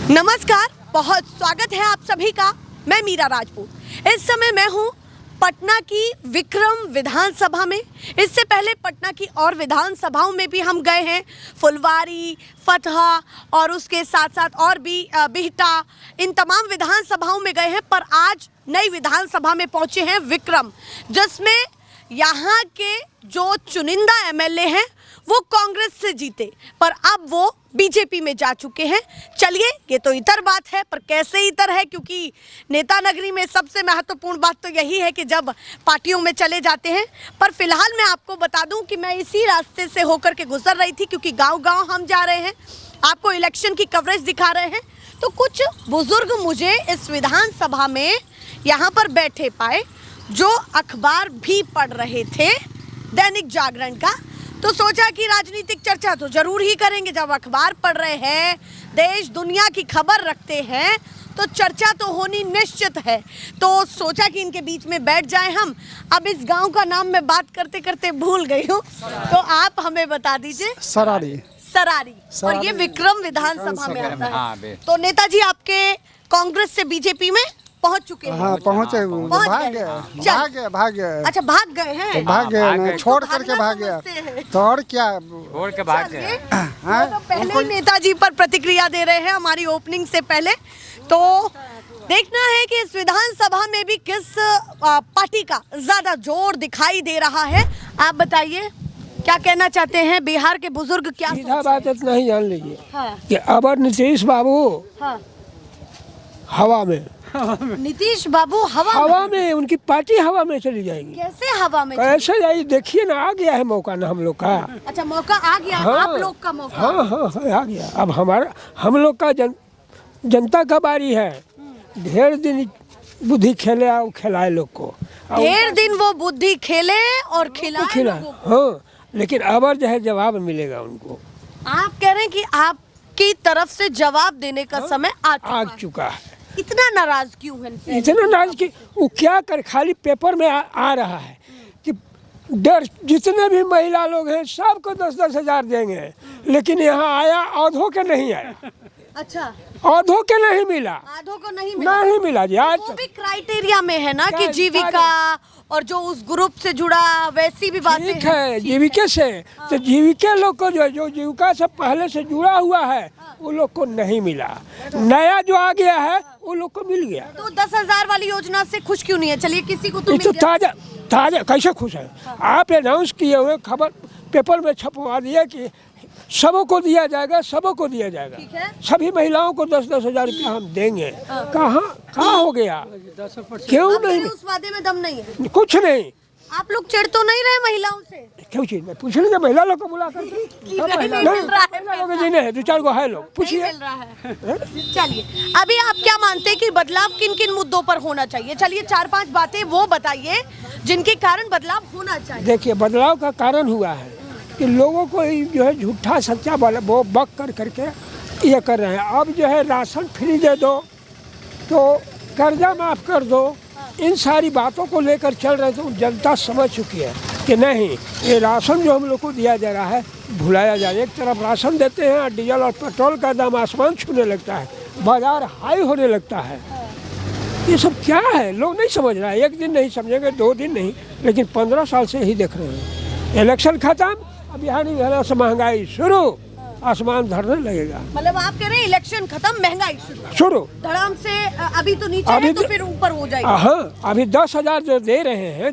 नमस्कार, बहुत स्वागत है आप सभी का। मैं मीरा राजपूत। इस समय मैं हूँ पटना की विक्रम विधानसभा में। इससे पहले पटना की और विधानसभाओं में भी हम गए हैं, फुलवारी, फतहा और उसके साथ साथ और भी बिहटा, इन तमाम विधानसभाओं में गए हैं। पर आज नई विधानसभा में पहुँचे हैं विक्रम, जिसमें यहाँ के जो चुनिंदा एमएलए हैं वो कांग्रेस से जीते, पर अब वो बीजेपी में जा चुके हैं। चलिए, ये तो इतर बात है, पर कैसे इतर है, क्योंकि नेता नगरी में सबसे महत्वपूर्ण बात तो यही है कि जब पार्टियों में चले जाते हैं। पर फिलहाल मैं आपको बता दूं कि मैं इसी रास्ते से होकर के गुजर रही थी, क्योंकि गांव-गांव हम जा रहे हैं, आपको इलेक्शन की कवरेज दिखा रहे हैं। तो कुछ बुजुर्ग मुझे इस विधानसभा में यहाँ पर बैठे पाए, जो अखबार भी पढ़ रहे थे दैनिक जागरण का। तो सोचा कि राजनीतिक चर्चा तो जरूर ही करेंगे, जब अखबार पढ़ रहे हैं, देश दुनिया की खबर रखते हैं, तो चर्चा तो होनी निश्चित है। तो सोचा कि इनके बीच में बैठ जाएं हम। अब इस गांव का नाम मैं बात करते करते भूल गई हूँ, तो आप हमें बता दीजिए। सरारी। और ये विक्रम विधानसभा में आता है। तो नेताजी आपके कांग्रेस से बीजेपी में पहुंच चुके हैं। हाँ, पहुंचे। भाग गए। अच्छा, भाग गए हैं। तो भाग गए, छोड़ करके भाग गया। तो और क्या, छोड़ के भाग गए। तो पहले ही नेताजी पर प्रतिक्रिया दे रहे हैं हमारी ओपनिंग से पहले। तो देखना है कि इस विधानसभा में भी किस पार्टी का ज्यादा जोर दिखाई दे रहा है। आप बताइए, क्या कहना चाहते हैं? बिहार के बुजुर्ग क्या सीधा बात इतना ही जान लीजिए कि अब नीतीश बाबू हवा में, नीतीश बाबू हवा में उनकी पार्टी हवा में चली जाएगी। कैसे हवा में? कैसे जाएगी? देखिए ना, आ गया है मौका ना हम लोग का। अच्छा, मौका आ गया। हाँ, आप लोग का मौका। हाँ, आ गया। अब हम लोग का जनता का बारी है। ढेर दिन बुद्धि खेले और खिलाए लोग को। ढेर दिन वो बुद्धि खेले और खिलाए। हाँ, लेकिन अब जो है जवाब मिलेगा उनको। आप कह रहे हैं कि आपकी तरफ से जवाब देने का समय आ चुका है। इतना नाराज क्यों है? इतना नाराज कि वो क्या कर, खाली पेपर में आ रहा है कि जितने भी महिला लोग हैं सबको 10-10 हजार देंगे, लेकिन यहाँ आया आधों के नहीं आया। अच्छा, आधों के नहीं मिला। आधों को नहीं मिला जी। आज वो भी क्राइटेरिया में है ना कि जीविका और जो उस ग्रुप से जुड़ा, वैसी भी बातें ठीक है। जीविका से तो जीविका लोग को जो जीविका से पहले से जुड़ा हुआ है वो लोग को नहीं मिला। नया जो आ गया है वो लोग को मिल गया। तो 10,000 वाली योजना से खुश क्यों नहीं है? चलिए, किसी को तो मिल गया। ताजा कैसे खुश है? आप अनाउंस किए हुए, खबर पेपर में छपवा दिया कि सबों को दिया जाएगा, सबों को दिया जाएगा। सभी महिलाओं को 10-10 हजार रुपया हम देंगे। कहाँ हो गया? क्यों नहीं? उस वादे में दम नहीं है, कुछ नहीं। आप लोग चिढ़ तो नहीं रहे महिलाओं से? क्यों चीज में पूछ लीजिए, महिला लोग को बुला कर। नहीं, 2-4 गो है लोग, पूछिए। चलिए, अभी आप क्या मानते हैं कि बदलाव किन किन मुद्दों पर होना चाहिए? चलिए, 4-5 बातें वो बताइए जिनके कारण बदलाव होना चाहिए। देखिए, बदलाव का कारण हुआ है कि लोगों को जो है झूठा सच्चा वो बक करके ये कर रहे हैं। अब जो है राशन फ्री दे दो, तो कर्जा माफ कर दो, इन सारी बातों को लेकर चल रहे थे। जनता समझ चुकी है कि नहीं, ये राशन जो हम लोग को दिया जा रहा है भुलाया जाए। एक तरफ राशन देते हैं, डीजल और पेट्रोल का दाम आसमान छूने लगता है, बाजार हाई होने लगता है। ये सब क्या है? लोग नहीं समझ रहा है। एक दिन नहीं समझेंगे, 2 दिन नहीं, लेकिन 15 साल से ही देख रहे हैं। इलेक्शन खत्म, अब यहाँ से महंगाई शुरू, आसमान धरने लगेगा। मतलब आप कह रहे हैं इलेक्शन खत्म, महंगाई शुरू धड़ाम से। अभी तो नीचे है, तो फिर ऊपर हो जाएगा। हाँ, अभी 10,000 जो दे रहे हैं,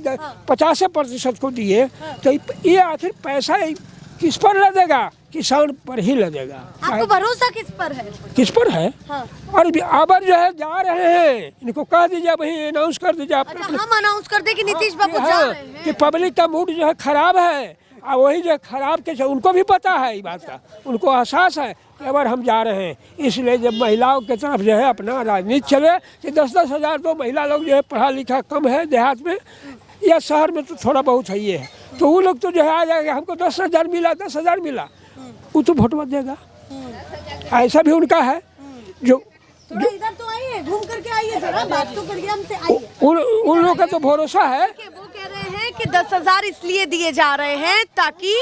50% को दिए, तो ये आखिर पैसा किस पर लगेगा? किसान पर ही लगेगा। आपको भरोसा किस पर है? हाँ। और अब जो है जा रहे हैं, इनको कह दीजिए, वही अनाउंस कर दीजिए। अच्छा, हम अनाउंस कर दे कि नीतीश बाबू जा रहे हैं कि पब्लिक का मूड जो है खराब है। और वही जो खराब के उनको भी पता है, ये बात का उनको एहसास है कि अगर हम जा रहे हैं, इसलिए जब महिलाओं की तरफ जो है अपना राजनीति चले कि 10-10 हजार तो महिला लोग जो है पढ़ा लिखा कम है देहात में या शहर में, तो थोड़ा बहुत है ये है, तो वो लोग तो जो है आ जाएगा, हमको 10,000 मिला, 10,000 मिला, वो तो वोट मत देगा। ऐसा भी उनका है। जो इधर तो आइए, घूम करके आइए, जरा बात तो करिए हमसे, आइए। उन लोगों का तो भरोसा है। वो कह रहे हैं कि 10,000 इसलिए दिए जा रहे हैं ताकि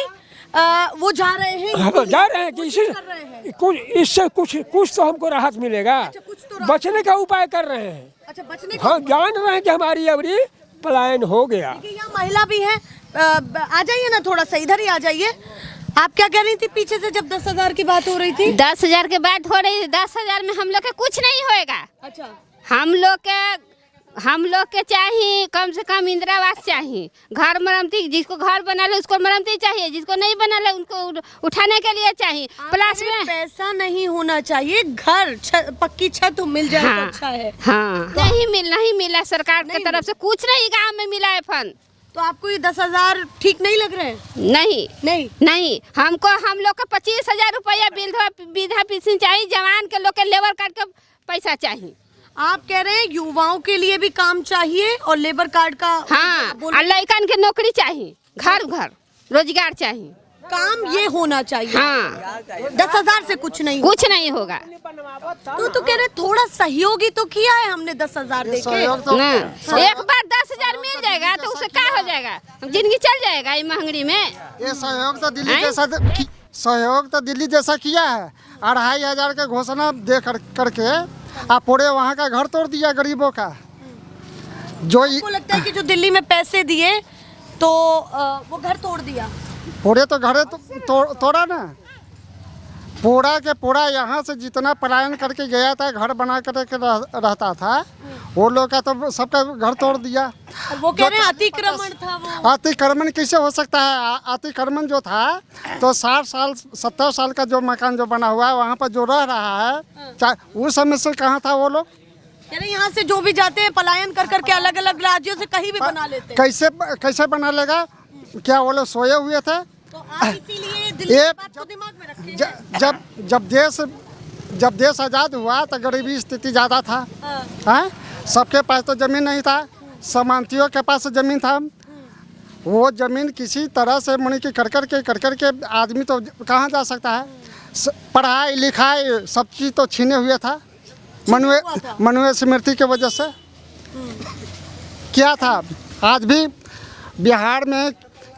वो जा रहे हैं, हाँ, जा रहे हैं कि कर रहे हैं। कुछ इससे कुछ तो हमको राहत मिलेगा। कुछ तो राहत बचने का उपाय कर रहे हैं। अच्छा, बचने का हाँ, जान रहे हैं कि हमारी अवरी पलायन हो गया। यहाँ महिला भी है, आ जाइए ना, थोड़ा सा इधर ही आ जाइए। आप क्या कह रही थी पीछे से जब 10,000 की बात हो रही थी? 10,000 की बात हो रही थी। 10,000 में हम लोग के कुछ नहीं होएगा। अच्छा, हम लोग के चाहिए कम से कम इंदिरा आवास चाहिए, घर मरम्मती, जिसको घर बना ले उसको मरम्मती चाहिए, जिसको नहीं बना ले उनको उठाने के लिए चाहिए। प्लस में पैसा नहीं होना चाहिए, घर पक्की छत मिल जाए तो अच्छा है। हाँ, नहीं मिला सरकार की तरफ से कुछ नहीं गांव में मिला है फंड। तो आपको ये 10,000 ठीक नहीं लग रहे हैं? नहीं, हम लोग को 25,000 रुपया वृद्धा पेंशन चाहिए। जवान के लोग के लेबर कार्ड का पैसा चाहिए। आप कह रहे हैं युवाओं के लिए भी काम चाहिए और लेबर कार्ड का? हाँ, और लड़कन के नौकरी चाहिए, घर रोजगार चाहिए, काम ये होना चाहिए। हाँ, 10,000 से कुछ नहीं होगा। तो कह रहे थोड़ा सहयोग ही तो किया है हमने 10,0000 देके। एक बार 10,000 मिल जाएगा तो उससे क्या हो जाएगा? जिंदगी चल जाएगा ये महंगाई में। ये सहयोग तो दिल्ली जैसा किया है। 2,500 का घोषणा दे करके आप पूरे वहाँ का घर तोड़ दिया गरीबों का। जो आपको लगता है कि जो दिल्ली में पैसे दिए तो वो घर तोड़ दिया? पूरे तो घर तोड़ा ना, पूरा के पूरा यहाँ से जितना पलायन करके गया था, घर बना करके रहता था, वो लोग का तो सबका घर तोड़ दिया। वो कह रहे हैं अतिक्रमण था। वो अतिक्रमण कैसे हो सकता है? अतिक्रमण जो था तो 60 साल 70 साल का जो मकान जो बना हुआ है वहाँ पर जो रह रहा है, उस समय से कहाँ था वो लोग? कह रहे यहाँ से जो भी जाते हैं पलायन कर करके अलग अलग राज्यों से कहीं भी बना लेते हैं। कैसे बना लेगा? क्या वो लोग सोए हुए थे? तो आप इसीलिए दिल्ली की बात को दिमाग में रखें। जब देश आज़ाद हुआ तो गरीबी स्थिति ज़्यादा था। हाँ, सबके पास तो ज़मीन नहीं था, सामंतियों के पास ज़मीन था। वो ज़मीन किसी तरह से मनी की कर करके आदमी तो कहाँ जा सकता है? पढ़ाई लिखाई सब चीज़ तो छीने हुए था मनुष्य स्मृति की वजह से। क्या था? आज भी बिहार में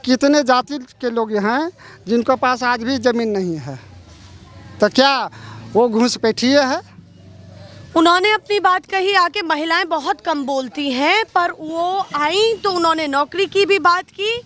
कितने जाति के लोग हैं जिनके पास आज भी ज़मीन नहीं है, तो क्या वो घुसपैठिए है? उन्होंने अपनी बात कही आके। महिलाएं बहुत कम बोलती हैं, पर वो आई तो उन्होंने नौकरी की भी बात की,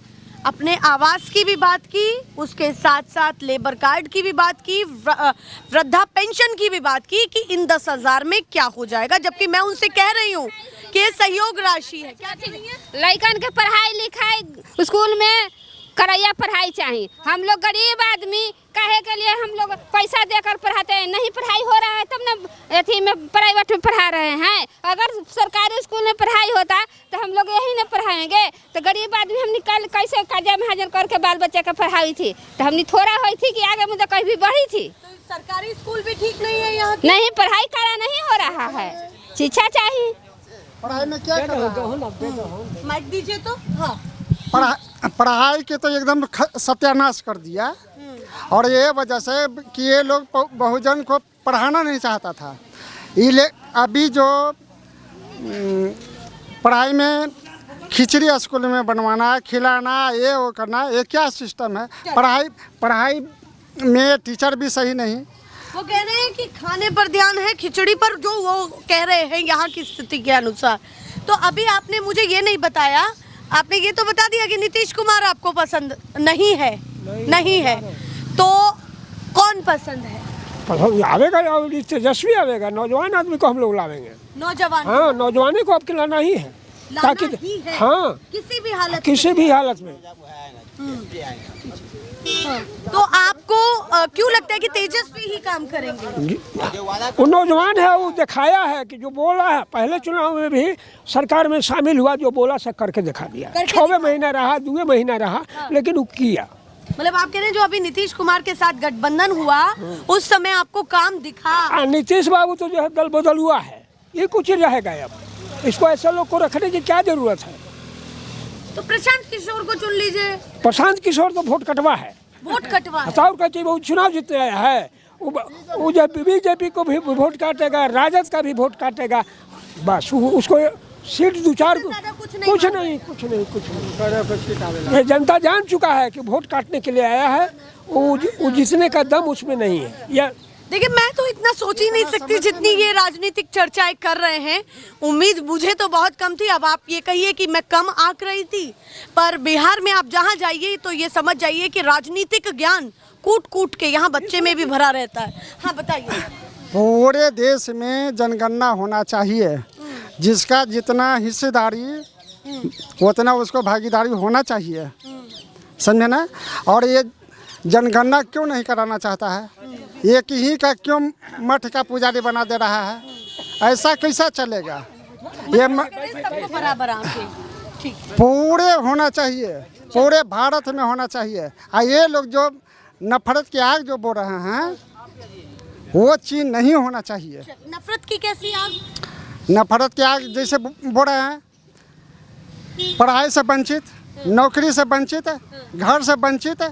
अपने आवास की भी बात की, उसके साथ साथ लेबर कार्ड की भी बात की, वृद्धा पेंशन की भी बात की कि इन 10,000 में क्या हो जाएगा। जबकि मैं उनसे कह रही हूँ कि ये सहयोग राशि है। क्या चाहिए? लड़कन के पढ़ाई लिखाई स्कूल में करैया पढ़ाई चाहिए। हम लोग गरीब आदमी काहे के लिए हम लोग पैसा देकर पढ़ाते हैं? नहीं पढ़ाई हो रहा है तब ना अथी में प्राइवेट में पढ़ा रहे हैं। अगर सरकारी स्कूल में पढ़ाई होता तो हम लोग यही न पढ़ाएंगे। तो गरीब आदमी हमने कल कैसे कर्जा महाजन करके बाल बच्चे का पढ़ाई थी, तो हमने थोड़ा हुई थी कि आगे मुझे कहीं भी बढ़ी थी। तो सरकारी स्कूल भी ठीक नहीं है यहाँ की? नहीं, पढ़ाई करा नहीं हो रहा है, शिक्षा चाहिए। पढ़ाई में क्या कर रहा है? माइक दीजिए तो। हाँ, पढ़ाई के तो एकदम सत्यानाश कर दिया। और ये वजह से कि ये लोग बहुजन को पढ़ाना नहीं चाहता था। अभी जो पढ़ाई में खिचड़ी स्कूल में बनवाना, खिलाना, ये वो करना, ये क्या सिस्टम है? पढ़ाई में टीचर भी सही नहीं। वो कह रहे हैं कि खाने पर ध्यान है, खिचड़ी पर, जो वो कह रहे हैं यहाँ की स्थिति के अनुसार। तो अभी आपने मुझे ये नहीं बताया, आपने ये तो बता दिया कि नीतीश कुमार आपको पसंद नहीं है। नहीं है तो कौन पसंद है? आवेगा तेजस्वी आवेगा, नौजवान आदमी को हम लोग लावेंगे। नौजवान? हाँ, नौजवानी को आपके लाना ही है, ताकि हाँ किसी भी हालत में। तो आपको क्यों लगता है कि तेजस्वी ही काम करेंगे? वो नौजवान है, वो दिखाया है कि जो बोला है। पहले चुनाव में भी सरकार में शामिल हुआ, जो बोला सब करके दिखा दिया। 6वें महीना रहा, 2 महीना रहा, लेकिन वो किया। मतलब आप कह रहे हैं जो अभी नीतीश कुमार के साथ गठबंधन हुआ उस समय आपको काम दिखा? नीतीश बाबू तो जो है दल बदल हुआ है, ये कुछ ही रहेगा। अब इसको ऐसे लोग को रखने की क्या जरूरत है? तो प्रशांत किशोर को चुन लीजिए। प्रशांत किशोर तो वोट कटवा है। वोट कटवा हताव का चाहिए, वो चुनाव जीतने आया है। वो बीजेपी को भी वोट काटेगा, राजद का भी वोट काटेगा। बस उसको सीट 2-4 ज्यादा कुछ नहीं कुछ नहीं। ये जनता जान चुका है कि वोट काटने के लिए आया है, वो जितने का दम उसमें नहीं है। या देखिए, मैं तो इतना सोच ही नहीं सकती जितनी ये राजनीतिक चर्चाएं कर रहे हैं। उम्मीद मुझे तो बहुत कम थी। अब आप ये कहिए कि मैं कम आंक रही थी, पर बिहार में आप जहाँ जाइए तो ये समझ जाइए कि राजनीतिक ज्ञान कूट कूट के यहाँ बच्चे में भी भरा रहता है। हाँ बताइए। पूरे देश में जनगणना होना चाहिए, जिसका जितना हिस्सेदारी उतना उसको भागीदारी होना चाहिए, समझे ना। और ये जनगणना क्यों नहीं कराना चाहता है? एक ही का क्यों मठ का पुजारी बना दे रहा है? ऐसा कैसा चलेगा? ये सबको बराबर आंखें, ठीक। पूरे होना चाहिए, पूरे भारत में होना चाहिए। और ये लोग जो नफरत की आग जो बोल रहे हैं, वो चीज नहीं होना चाहिए। नफरत की कैसी आग? नफरत की आग जैसे बोल रहे हैं, पढ़ाई से वंचित, नौकरी से वंचित, घर से वंचित।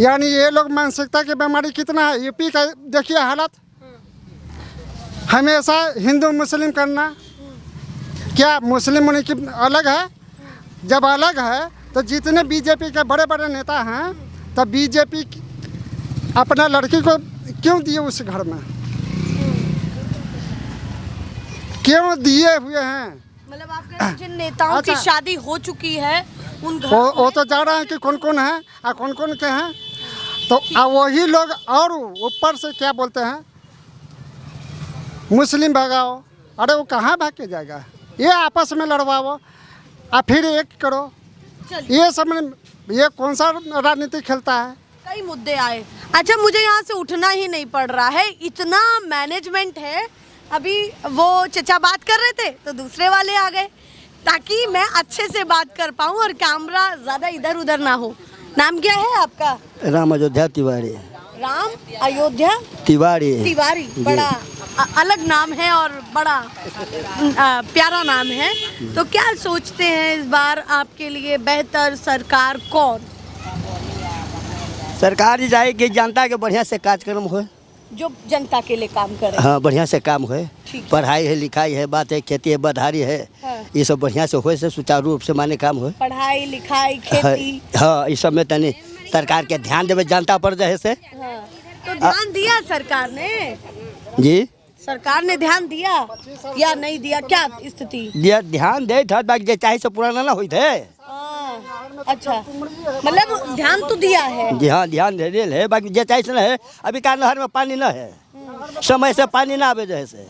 यानी ये लोग मानसिकता की बीमारी कितना है। यूपी का देखिए हालत, हमेशा हिंदू मुस्लिम करना। क्या मुस्लिम उन्हीं की अलग है? जब अलग है तो जितने बीजेपी के बड़े बड़े नेता हैं, तो बीजेपी अपना लड़की को क्यों दिए उस घर में? क्यों दिए हुए हैं? मतलब आप कह रहे हैं जिन नेताओं की अच्छा। शादी हो चुकी है उन घरों वो तो जा रहे हैं कि कौन कौन है और कौन कौन के हैं। तो वही लोग और ऊपर से क्या बोलते हैं, मुस्लिम भगाओ। अरे वो कहाँ भाग के जाएगा? ये आपस में लड़वाओ और फिर एक करो। चलिए। ये सब ये कौन सा राजनीति खेलता है? कई मुद्दे आए। अच्छा, मुझे यहाँ से उठना ही नहीं पड़ रहा है, इतना मैनेजमेंट है। अभी वो चचा बात कर रहे थे तो दूसरे वाले आ गए, ताकि मैं अच्छे से बात कर पाऊँ और कैमरा ज़्यादा इधर उधर ना हो। नाम क्या है आपका? राम अयोध्या तिवारी। राम अयोध्या तिवारी। तिवारी, बड़ा अलग नाम है और बड़ा प्यारा नाम है। तो क्या सोचते हैं इस बार आपके लिए बेहतर सरकार कौन? सरकार ही चाहे कि जनता के बढ़िया से कार्यक्रम हो, जो जनता के लिए काम करे। हाँ बढ़िया से काम हो। ठीक है। पढ़ाई है, लिखाई है, बात है, खेती है, बधारी है, हाँ। ये सब बढ़िया से हो, से सुचारू रूप से माने काम हो। पढ़ाई लिखाई खेती। हाँ इस सब में तनी सरकार के ध्यान देवे जनता पर जैसे से। हाँ। तो ध्यान दिया सरकार ने? जी सरकार ने ध्यान दिया या नहीं दिया? क्या स्थिति? ध्यान दे था, बाकी जे चाहे से पूरा ना हुई थे। हाँ, अच्छा, मतलब ध्यान तो दिया है। जी हाँ ध्यान दे दिल है, बाकी जे चाहे से ना है। अभी का नहर में पानी ना है, समय से पानी ना आवे जैसे,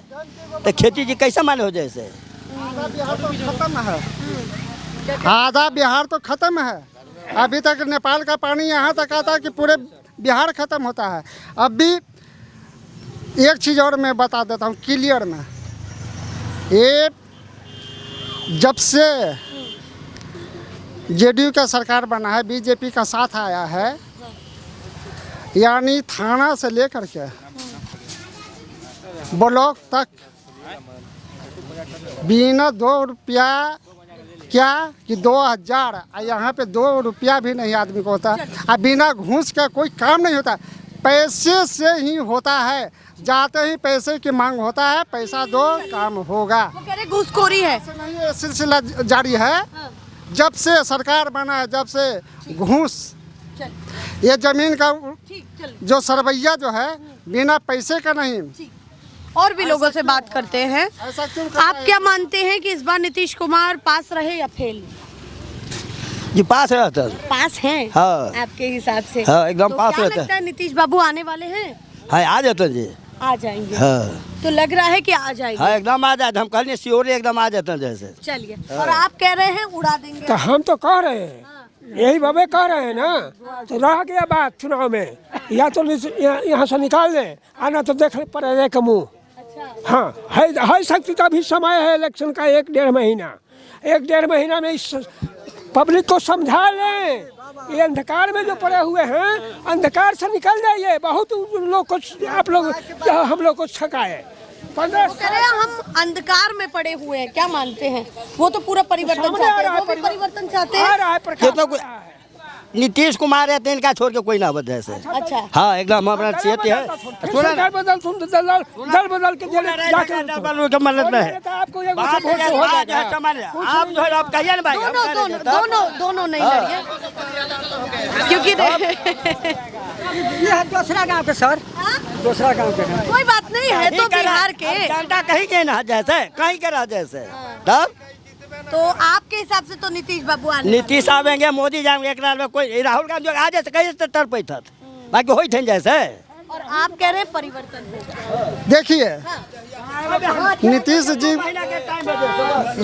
तो खेती जी कैसे माने हो जैसे। आधा बिहार तो खत्म है, आधा बिहार तो खत्म है। अभी तक नेपाल का पानी यहाँ तक आता है कि पूरे बिहार खत्म होता है। अब भी एक चीज़ और मैं बता देता हूँ क्लियर में, ये जब से जेडीयू का सरकार बना है, बीजेपी का साथ आया है, यानी थाना से लेकर के ब्लॉक तक बिना 2 रुपया क्या कि 2000, यहाँ पे 2 रुपया भी नहीं आदमी को होता। और बिना घूस का कोई काम नहीं होता, पैसे से ही होता है। जाते ही पैसे की मांग होता है, पैसा दो काम होगा। वो कह रहे घूसखोरी है। ऐसा नहीं, ये सिलसिला जारी है। जब से सरकार बना है, जब से घूस, ये जमीन का जो सरवैया जो है बिना पैसे का नहीं। और भी लोगों से बात करते हैं। ऐसा क्यों आप क्या मानते हैं कि इस बार नीतीश कुमार पास रहे या फेल? जी पास रहता है। पास हैं? हाँ। आपके हिसाब से? हाँ एकदम तो पास क्या रहता लगता है नीतीश बाबू आने वाले हैं? है। आ जाता जी। आ जाएंगे। हाँ तो लग रहा है कि आ जाएंगे। हाँ एकदम आ जाते, हम कहने सियोरे एकदम आ जाते हैं जैसे। चलिए, और आप कह रहे हैं उड़ा देंगे? तो हम तो कह रहे हैं, यही बाबे कह रहे हैं ना। तो रह गया बात चुनाव में, या तो यहाँ से निकाल दें, आना तो देख पड़ेगा का मुँह। हाँ है सकती तो अभी समय है इलेक्शन का 1-1.5 महीना। 1-1.5 महीना में इस पब्लिक को समझा लें, ये अंधकार में जो पड़े हुए हैं, अंधकार से निकल जाइए। बहुत लोग को आप लोग हम लोग को छकाए। 15 हम अंधकार में पड़े हुए हैं, क्या मानते हैं? वो तो पूरा परिवर्तन चाहते हैं, वो भी परिवर्तन चाहते हैं। आ रहा है प्रकाश। नीतीश कुमार है तो इनका छोड़ के कोई ना बदले से। अच्छा हाँ एकदम हमारा क्षेत्र है। सरकार बदल तुम दल बदल के जाके मदद में है। आपको एक बात वोट से हो बात जाएगा। है, समझ रहे हैं। आप जो है आप कहिए ना भाई, हम दोनों कह रहे हैं दोनों तब। दोनों दोनों नहीं लड़िए क्योंकि ये दूसरा गांव के सर, दूसरा गांव के हैं। कोई बात नहीं है तो बिहार के। जनता कहीं के ना जैसे कहीं के रह जैसे तब तो आपके हिसाब से तो नीतीश बाबू आने नीतीश आवेंगे, मोदी जाएंगे, एक में कोई राहुल गांधी आ जैसे कहीं से तर पैठत बाकी हो थे जैसे। और आप कह रहे हैं परिवर्तन होगा। देखिए नीतीश जी,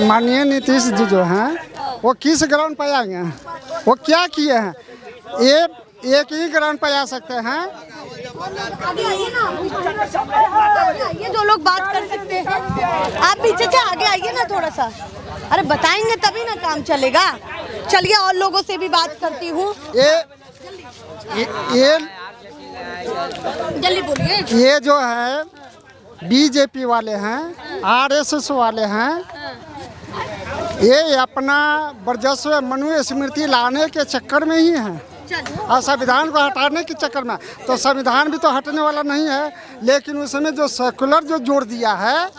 माननीय नीतीश जी जो हैं वो किस ग्राउंड पर आए हैं, वो क्या किए हैं, एक ही ग्राउंड पर आ सकते हैं। आगे आइए ना, ये जो लोग बात कर सकते हैं आप पीछे से आगे आइए ना थोड़ा सा। अरे बताएंगे तभी ना काम चलेगा। चलिए और लोगों से भी बात करती हूँ। ये जल्दी बोलिए। ये जो है बीजेपी वाले हैं, आरएसएस वाले हैं, ये अपना वर्चस्व मनु स्मृति लाने के चक्कर में ही हैं और संविधान को हटाने के चक्कर में। तो संविधान भी तो हटने वाला नहीं है, लेकिन उसमें जो सेकुलर जो जोड़ दिया है,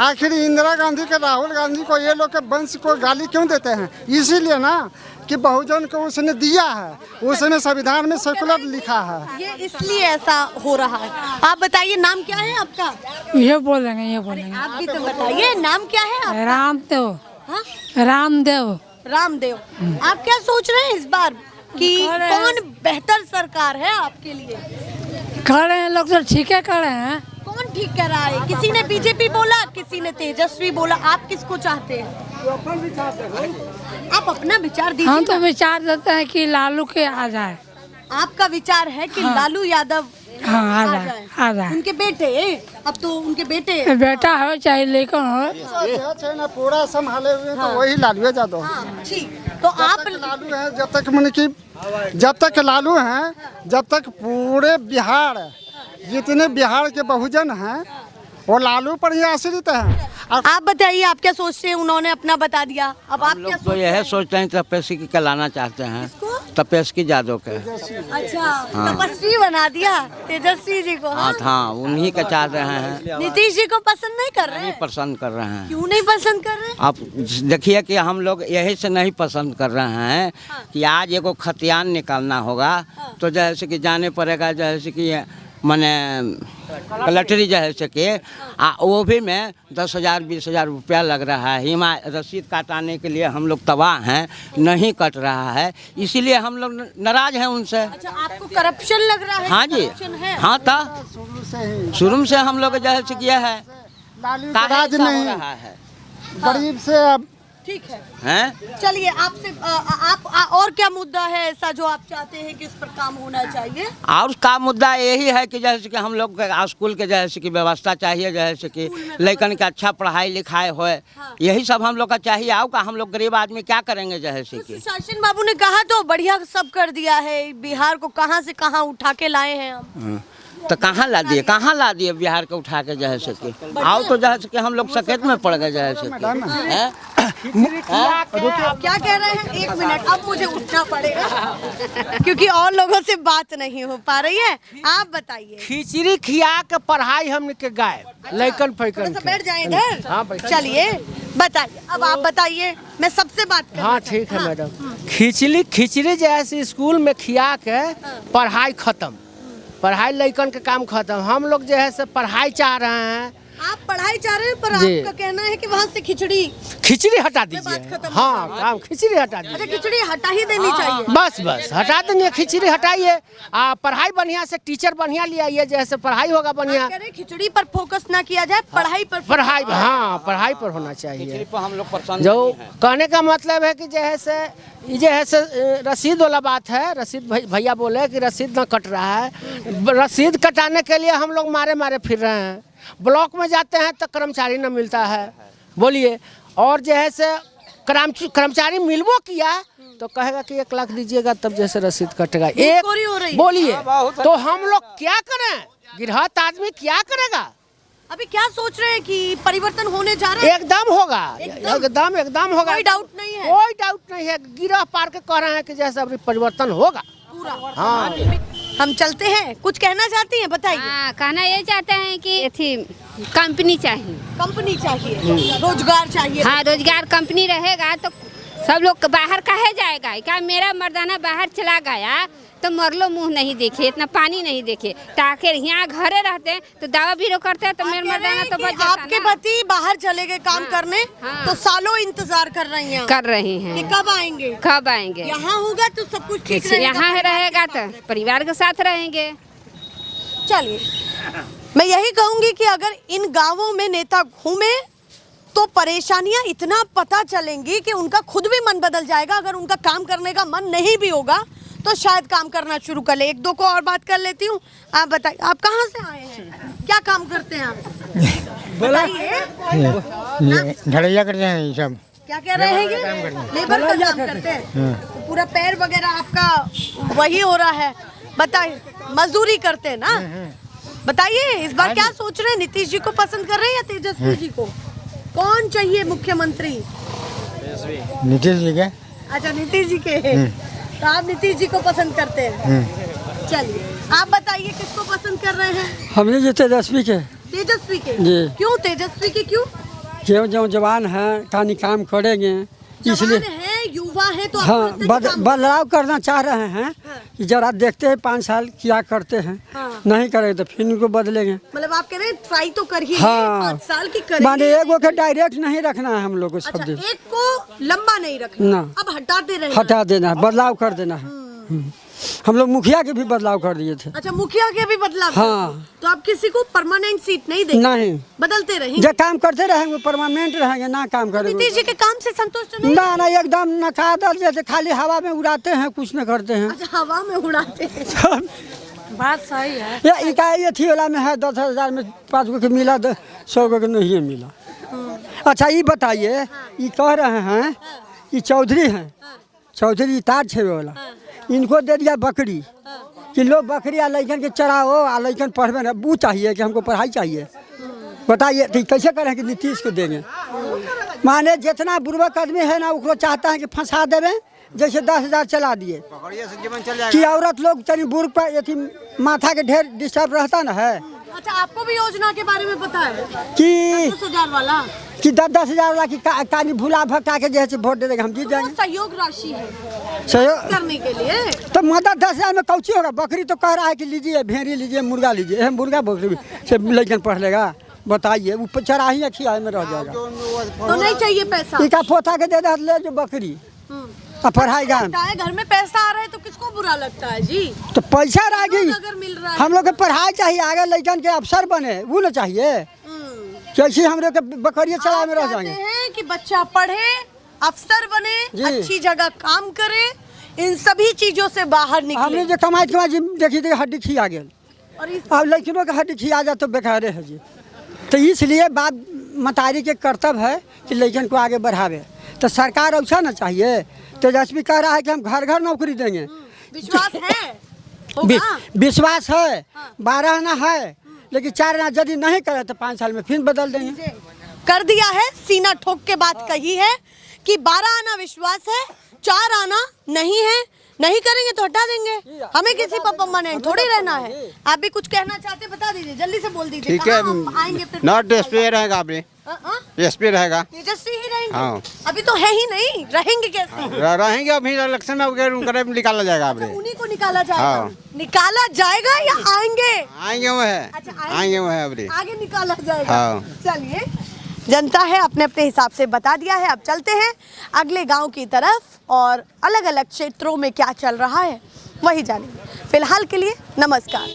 आखिर इंदिरा गांधी के राहुल गांधी को ये लोग के वंश को गाली क्यों देते हैं? इसीलिए ना कि बहुजन को उसने दिया है, उसने संविधान में सेकुलर लिखा है। ये इसलिए ऐसा हो रहा है। आप बताइए नाम क्या है आपका? ये बोलेंगे आप भी तो बताइए नाम क्या है आपका? रामदेव। हाँ? रामदेव। रामदेव। आप क्या सोच रहे हैं इस बार कि कौन बेहतर सरकार है आपके लिए? कर रहे हैं लोग तो ठीक है कर रहे हैं। कौन ठीक कर रहा है? किसी ने बीजेपी बोला, किसी ने तेजस्वी बोला। आप किसको चाहते हैं? आप अपना विचार दीजिए। हम तो ना। विचार देते हैं कि लालू के आ जाए। आपका विचार है कि लालू यादव हाँ आ जाए, आ जाए। उनके बेटे, अब तो उनके बेटे बेटा हो चाहे लेकिन हो। अध्यक्ष है ना पूरा संभाले हुए तो वही लालू यादव। हाँ, ठीक। तो आप लालू हैं, जब तक मैंने कि जब तक लालू हैं, जब तक पूरे बिहार जितने बिहार के बहुजन हैं वो लालू पर ही आश्रित हैं। आप बताइए आप क्या सोचते हैं? उन्होंने अपना बता दिया, अब आप क्या लोग तो यह सोचते हैं तपस्वी की लाना चाहते हैं, तपस्वी यादव के। अच्छा तपस्वी बना दिया तेजस्वी जी को। हाँ? हाँ उन्हीं का चाह रहे हैं, नीतीश जी को पसंद नहीं कर रहे हैं? पसंद कर रहे हैं। क्यों नहीं पसंद कर रहे? आप देखिए कि हम लोग यही से नहीं पसंद कर रहे हैं कि आज एगो खतियान निकालना होगा तो जैसे कि जाने पड़ेगा, जैसे कि मैंने कलेक्टरी जैसे कि वो भी में 10,000 20,000 रुपया लग रहा है। हिमा रसीद काटाने के लिए हम लोग तबाह हैं, नहीं कट रहा है, इसीलिए हम लोग नाराज हैं उनसे। अच्छा आपको करप्शन लग रहा है? हाँ जी, करप्शन है? हाँ था शुरू से हम लोग जैसे किया है। लालू काहे राज ऐसा हो नहीं, रहा है गरीब से अब ठीक है। हैं? चलिए आपसे आप और क्या मुद्दा है ऐसा जो आप चाहते हैं कि इस पर काम होना चाहिए? और का मुद्दा यही है कि जैसे कि हम लोग स्कूल के जैसे कि व्यवस्था चाहिए, जैसे कि लड़कन के अच्छा पढ़ाई लिखाई होए, यही सब हम लोग का चाहिए। आओ का हम लोग गरीब आदमी क्या करेंगे जैसे कि। शासन बाबू ने कहा तो बढ़िया सब कर दिया है, बिहार को कहाँ से कहाँ उठा के लाए हैं हम। तो कहाँ ला दिए बिहार को उठा के जैसे कि। आओ तो जैसे कि हम लोग सकेत में पड़ गए जैसे कि। क्या कह रहे हैं? एक मिनट, अब मुझे उठना पड़ेगा क्योंकि और लोगों से बात नहीं हो पा रही है। आप बताइए। खिचड़ी खिया के पढ़ाई हमने के गाय लैकन फैकन थोड़ा सा बैठ जाए इधर। हाँ, बैठ। चलिए बताइए, अब आप बताइए, मैं सबसे बात कर। हाँ ठीक है मैडम। खिचड़ी जैसे स्कूल में खिया के पढ़ाई खत्म, पढ़ाई लैकन के काम खत्म। हम लोग जो है से पढ़ाई चाह रहे हैं। आप पढ़ाई चाह रहे हैं पर जी। आपका कहना है कि वहाँ से खिचड़ी हटा बात दीजिए। खत्म हाँ काम खिचड़ी हटा अच्छा दीजिए। खिचड़ी हटा ही देनी चाहिए। बस हटा देंगे, खिचड़ी हटाइए। पढ़ाई बढ़िया से टीचर बढ़िया ले आइए, जैसे पढ़ाई होगा बढ़िया। आप कह रहे हैं खिचड़ी पर फोकस ना किया जाए, पढ़ाई पर। पढ़ाई हाँ पढ़ाई पर होना चाहिए। हम लोग पसंद जो कहने का मतलब है कि जैसे रसीद वाला बात है। रसीद भैया बोले कि रसीद न कट रहा है। रसीद कटाने के लिए हम लोग मारे फिर रहे हैं। ब्लॉक में जाते हैं तो कर्मचारी न मिलता है, बोलिए। और जैसे कर्मचारी मिलबो किया तो कहेगा कि 1 लाख दीजिएगा तब जैसे रसीद कटेगा। घूसखोरी हो रही है। बोलिए तो हम लोग क्या करें? गृहस्थ आदमी क्या करेगा? अभी क्या सोच रहे हैं कि परिवर्तन होने जा रहा है? एकदम होगा, एकदम होगा, कोई डाउट नहीं है, कोई डाउट नहीं है। गिरह पार के कह रहे हैं कि जैसे अभी परिवर्तन होगा पूरा। हाँ। हम चलते हैं, कुछ कहना चाहती हैं, बताइए। हाँ, कहना ये चाहते हैं कि थी कंपनी चाहिए, कंपनी चाहिए, रोजगार चाहिए। हाँ रोजगार कंपनी रहेगा तो सब लोग बाहर काहे जाएगा। क्या मेरा मर्दाना बाहर चला गया तो मरलो मुंह नहीं देखे, इतना पानी नहीं देखे, ताकि यहाँ घरे रहते हैं तो दावा भी करते हैं तो मेरा मर्दाना तो बच जाता आपके ना। पति बाहर चले गए काम करने, हाँ। तो सालों इंतजार कर रही हैं कर रहे कि हैं, कब आएंगे। कब आएंगे। यहाँ होगा तो सब कुछ ठीक रहेगा, यहाँ रहेगा तो परिवार के साथ रहेंगे। चलिए, मैं यही कहूंगी कि अगर इन गांवों में नेता घूमे तो परेशानियां इतना पता चलेंगी कि उनका खुद भी मन बदल जाएगा। अगर उनका काम करने का मन नहीं भी होगा तो शायद काम करना शुरू कर ले। एक दो को और बात कर लेती हूँ। आप बताइए, आप कहाँ से आए हैं, क्या काम करते हैं आप? बताइए। ढलैया करते हैं ये सब। क्या कह रहे हैं ये? लेबर का काम करते हैं, तो पूरा पैर वगैरह आपका वही हो रहा है। बताइए, मजदूरी करते हैं ना। बताइए, इस बार क्या सोच रहे हैं, नीतीश जी को पसंद कर रहे हैं या तेजस्वी जी को? कौन चाहिए मुख्यमंत्री? नीतीश जी के। अच्छा, नीतीश जी के, तो आप नीतीश जी को पसंद करते हैं। चलिए, आप बताइए किसको पसंद कर रहे हैं? हमने जो तेजस्वी के। तेजस्वी के जी। क्यों तेजस्वी के क्यों? जो जवान है कहानी काम करेंगे इसलिए। जवान है, युवा है, तो हाँ, आपको लगता है कि काम- बदलाव करना चाह रहे हैं कि जरा देखते हैं 5 साल क्या करते हैं। हाँ। नहीं करेंगे तो फिर उनको बदलेंगे। मतलब आप कह रहे हैं ट्राई तो कर ही हाँ। 5 साल की करेंगे। माने एगो के डायरेक्ट नहीं रखना है हम लोग को सब अच्छा, दिन। एक को लंबा नहीं रखना, ना। अब हटाते रहे। हटा देना है, बदलाव कर देना है। हम लोग मुखिया के भी बदलाव कर दिए थे। अच्छा, मुखिया के भी बदलाव। हाँ। तो आप किसी को परमानेंट सीट नहीं देंगे? नहीं, बदलते रहेंगे। जो काम करते रहेंगे परमानेंट रहेंगे, ना काम करेंगे नीतीश जी के काम से संतुष्ट नहीं? ना एकदम नकादर जैसे खाली हवा में उड़ाते हैं, कुछ न करते हैं। अच्छा, हवा में उड़ाते हैं। बात सही है। या इकाई थी वाला में है 10,000 में 5 गो के मिला, 100 गो के नहीं मिला। अच्छा, ये बताइए, ये कह रहे हैं कि चौधरी हैं, चौधरी तार छेवे वाला, इनको दे दिया बकरी कि लो बकरी आ लड़कन के चराओ, आ लड़कन पढ़वे ना। वो चाहिए कि हमको पढ़ाई चाहिए। बताइए तो कैसे करें कि नीतीश को देंगे? माने जितना बुर्बक आदमी है ना, उसको चाहता है कि फंसा देवे। जैसे 10,000 चला दिए कि औरत लोग तनी बुर्ग पर यदि माथा के ढेर डिस्टर्ब रहता ना है। अच्छा, आपको भी योजना के बारे में पता है कि 10,000 वाला? कि 10,000 वाला की कहानी भूला भटका के जैसे वोट दे देंगे, हम जीत वो जाएंगे। सहयोग राशि है सहयोग करने के लिए। तो मदद 10,000 में कौची होगा? बकरी तो कह रहा है कि लीजिए, भेड़ी लीजिए, मुर्गा लीजिए। मुर्गा बकरी से लड़कन पढ़ लेगा? बताइए, वो चराही खियाए में रह जाएगा। तो नहीं चाहिए पैसा? इका पोता के दे दे ले जो बकरी पढ़ाएगा। घर में पैसा आ रहा है तो किसको बुरा लगता है जी? तो पैसा रहेगी, अगर मिल रहा है हम लोग के पढ़ाई चाहिए, आगे लड़कन के अफसर बने, वो ना चाहिए। कैसे हम लोग के बकरिया चला में रह चाहते जाएंगे? हैं कि बच्चा पढ़े, अफसर बने, जी। अच्छी जगह काम करे, इन सभी चीजों से बाहर निकले। हमने जो कमाई देखी थी हड्डी खिया गया, और इस अब लड़कियों के हड्डी खिया जाए तो बेकारे है जी। तो इसलिए बाप मतारी के कर्तव्य है कि लड़कन को आगे बढ़ावे। तो सरकार ऐसा ना चाहिए। तेजस्वी कह रहा है कि हम घर घर नौकरी देंगे। विश्वास है होगा? विश्वास है, 12 आना है, लेकिन 4 आना यदि नहीं करे तो 5 साल में फिर बदल देंगे। कर दिया है, सीना ठोक के बात कही है कि 12 आना विश्वास है, 4 आना नहीं है। नहीं करेंगे तो हटा देंगे। हमें किसी पर परमानेंट थोड़ी रहना है। आप भी कुछ कहना चाहते, बता दीजिए, जल्दी से बोल दीजिए। ठीक है, हम आएंगे फिर। नॉट एसपी रहेगा, आपने एसपी रहेगा। तेजस्वी ही रहेंगे? हाँ। अभी तो है ही नहीं, रहेंगे कैसे? रहेंगे अभी इलेक्शन में उनका निकाला जाएगा। आपने उन्हीं को निकाला जाएगा। हाँ। निकाला जाएगा या आएंगे? आएंगे वो है। अच्छा, आएंगे वो है अभी। आगे निकाला जाएगा। हाँ। चलिए, जनता है अपने अपने हिसाब से बता दिया है। अब चलते हैं अगले गांव की तरफ और अलग अलग क्षेत्रों में क्या चल रहा है वही जानेंगे। फिलहाल के लिए नमस्कार।